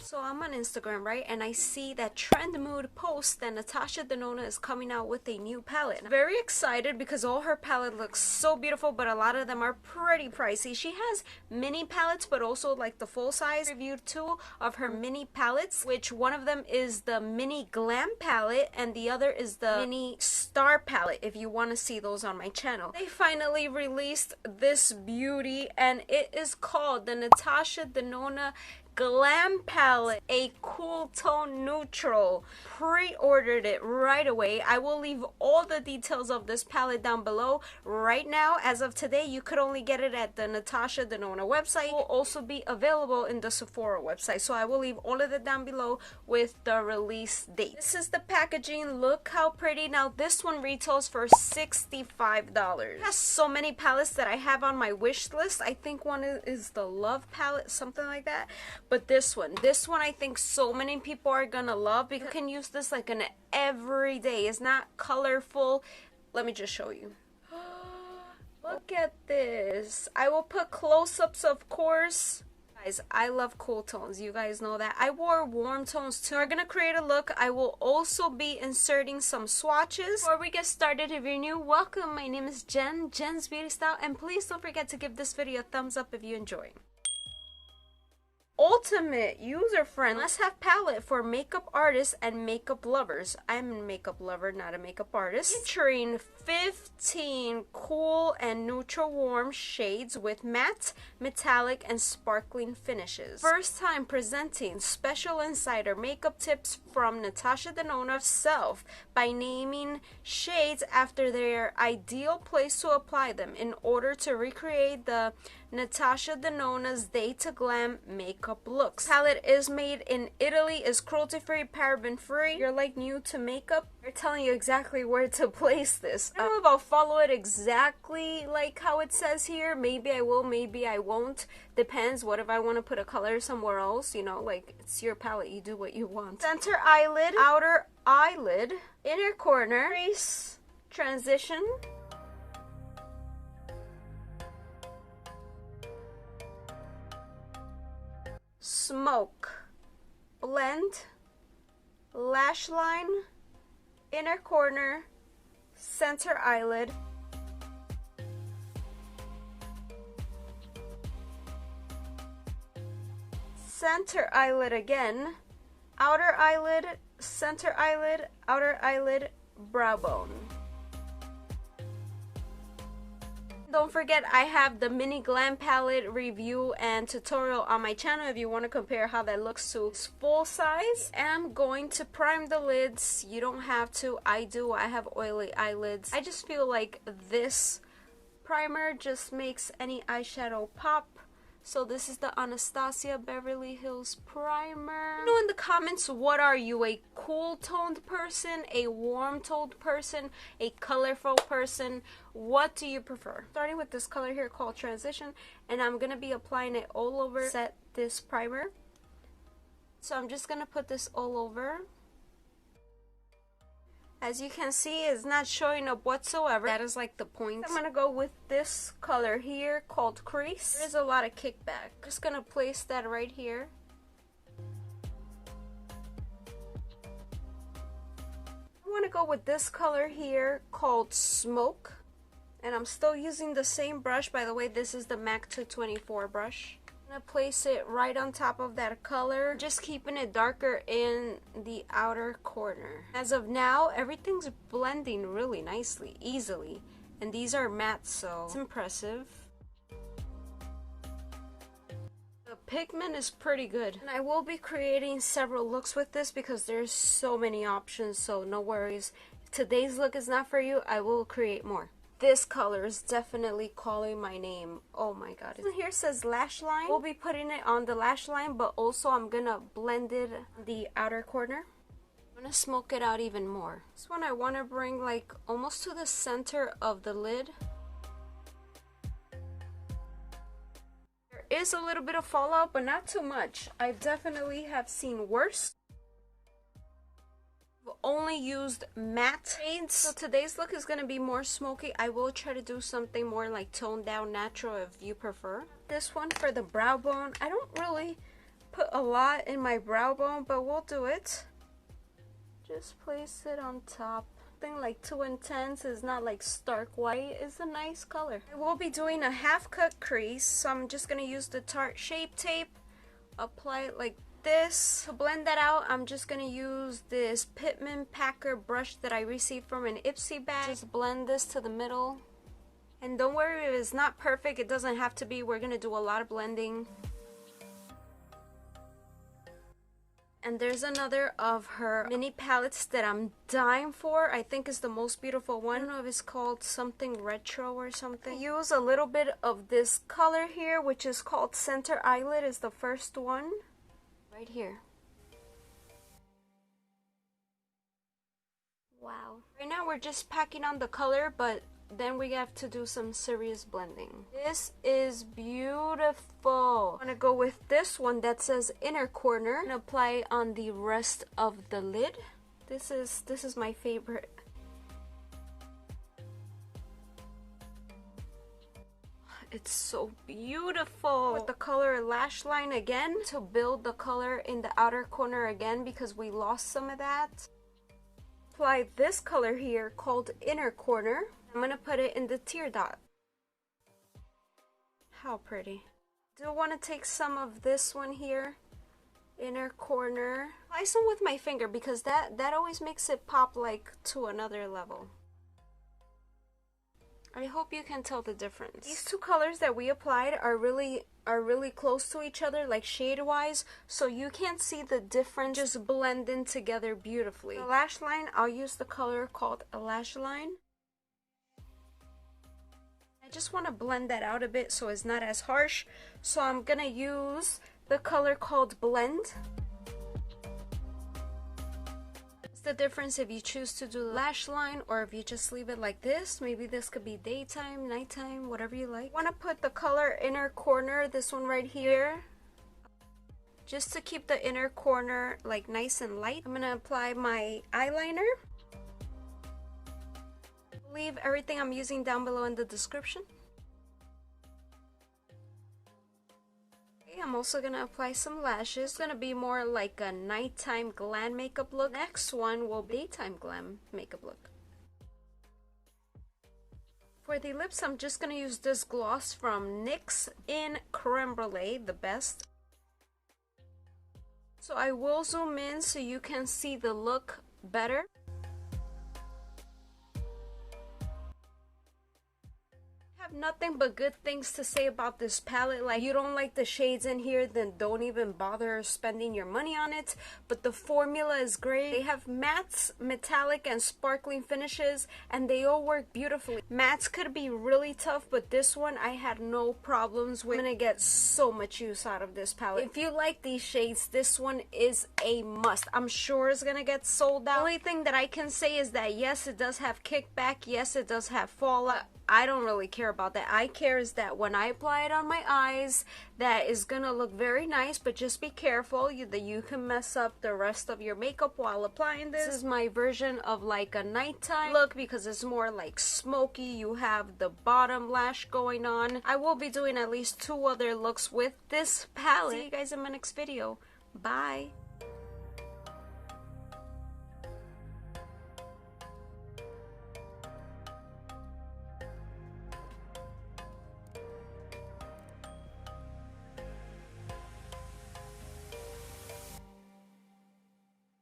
So I'm on Instagram, right? And I see that Trend Mood post that Natasha Denona is coming out with a new palette. I'm very excited because all her palette looks so beautiful, but a lot of them are pretty pricey. She has mini palettes, but also like the full size. Reviewed 2 of her mini palettes, which one of them is the mini Glam palette and the other is the mini Star palette, if you want to see those on my channel. They finally released this beauty and it is called the Natasha Denona Glam palette, a cool tone neutral. Pre-ordered it right away. I will leave all the details of this palette down below. Right now, as of today, you could only get it at the Natasha Denona website. It will also be available in the Sephora website, so I will leave all of it down below with the release date. This is the packaging. Look how pretty. Now this one retails for $65. It has so many palettes that I have on my wish list. I think one is the Love palette, something like that. But this one I think so many people are gonna love because you can use this like an everyday. It's not colorful. Let me just show you. Look at this. I will put close-ups, of course. Guys, I love cool tones. You guys know that. I wore warm tones too. We're gonna create a look. I will also be inserting some swatches. Before we get started, if you're new, welcome. My name is Jen's Beauty Style, and please don't forget to give this video a thumbs up if you enjoy. Ultimate user friendly must-have palette for makeup artists and makeup lovers. I'm a makeup lover, not a makeup artist. Featuring 15 cool and neutral warm shades with matte, metallic, and sparkling finishes. First time presenting special insider makeup tips from Natasha Denona herself by naming shades after their ideal place to apply them in order to recreate the Natasha Denona's Day to Glam makeup looks. Palette is made in Italy, is cruelty-free, paraben-free. You're like new to makeup, they're telling you exactly where to place this. I don't know if I'll follow it exactly like how it says here. Maybe I will, maybe I won't. Depends. What if I want to put a color somewhere else? You know, like, it's your palette, you do what you want. Center eyelid, outer eyelid, inner corner, crease, transition, smoke, blend, lash line, inner corner, center eyelid, center eyelid again, outer eyelid, center eyelid, outer eyelid, brow bone. Don't forget, I have the mini Glam palette review and tutorial on my channel if you want to compare how that looks to full size. And I'm going to prime the lids. You don't have to. I do. I have oily eyelids. I just feel like this primer just makes any eyeshadow pop. So this is the Anastasia Beverly Hills primer. Let me know in the comments, what are you? A cool toned person? A warm toned person? A colorful person? What do you prefer? Starting with this color here called Transition, and I'm going to be applying it all over set this primer. So I'm just going to put this all over. As you can see, it's not showing up whatsoever. That is like the point. I'm going to go with this color here called Crease. There's a lot of kickback. Just going to place that right here. I want to go with this color here called Smoke. And I'm still using the same brush. By the way, this is the MAC 224 brush. I'm going to place it right on top of that color, just keeping it darker in the outer corner. As of now, everything's blending really nicely, easily. And these are matte, so it's impressive. The pigment is pretty good. And I will be creating several looks with this because there's so many options, so no worries. If today's look is not for you, I will create more. This color is definitely calling my name. Oh my god. Here says lash line. We'll be putting it on the lash line, but also I'm gonna blend it on the outer corner. I'm gonna smoke it out even more. This one I want to bring like almost to the center of the lid. There is a little bit of fallout, but not too much. I definitely have seen worse. Only used matte shades, so today's look is going to be more smoky. I will try to do something more like toned down natural if you prefer. This one for the brow bone, I don't really put a lot in my brow bone, but we'll do it. Just place it on top. Thing like too intense is not like stark white. It's a nice color. I will be doing a half cut crease, so I'm just gonna use the Tarte Shape Tape, apply it like this. To blend that out, I'm just gonna use this Pitman Packer brush that I received from an Ipsy bag. Just blend this to the middle. And don't worry if it's not perfect, it doesn't have to be. We're gonna do a lot of blending. And there's another of her mini palettes that I'm dying for. I think is the most beautiful one. I don't know if it's called something retro or something. I use a little bit of this color here, which is called Center Eyelid, is the first one. Right here. Wow. Right now we're just packing on the color, but then we have to do some serious blending. This is beautiful. I'm gonna go with this one that says inner corner and apply on the rest of the lid. This is my favorite. It's so beautiful. With the color Lash Line again to build the color in the outer corner again because we lost some of that. Apply this color here called Inner Corner. I'm gonna put it in the tear dot. How pretty. Do want to take some of this one here, inner corner. Apply some with my finger because that always makes it pop like to another level. I hope you can tell the difference. These two colors that we applied are really close to each other, like shade wise, so you can't see the difference, just blend in together beautifully. The lash line, I'll use the color called a Lash Line. I just want to blend that out a bit so it's not as harsh, so I'm gonna use the color called Blend. It's the difference if you choose to do the lash line or if you just leave it like this. Maybe this could be daytime, nighttime, whatever you like. I want to put the color Inner Corner, this one right here, just to keep the inner corner like nice and light. I'm gonna apply my eyeliner. Leave everything I'm using down below in the description. Okay, I'm also gonna apply some lashes. It's gonna be more like a nighttime glam makeup look. Next one will be daytime glam makeup look. For the lips, I'm just gonna use this gloss from NYX in Creme Brulee, the best. So I will zoom in so you can see the look better. I have nothing but good things to say about this palette. Like, you don't like the shades in here, then don't even bother spending your money on it. But the formula is great. They have mattes, metallic, and sparkling finishes, and they all work beautifully. Mattes could be really tough, but this one I had no problems with. I'm gonna get so much use out of this palette. If you like these shades, this one is a must. I'm sure it's gonna get sold out. The only thing that I can say is that yes, it does have kickback, yes, it does have fallout. I don't really care about that. I care is that when I apply it on my eyes, that is gonna look very nice, but just be careful that you can mess up the rest of your makeup while applying this. This is my version of like a nighttime look because it's more like smoky. You have the bottom lash going on. I will be doing at least 2 other looks with this palette. See you guys in my next video. Bye.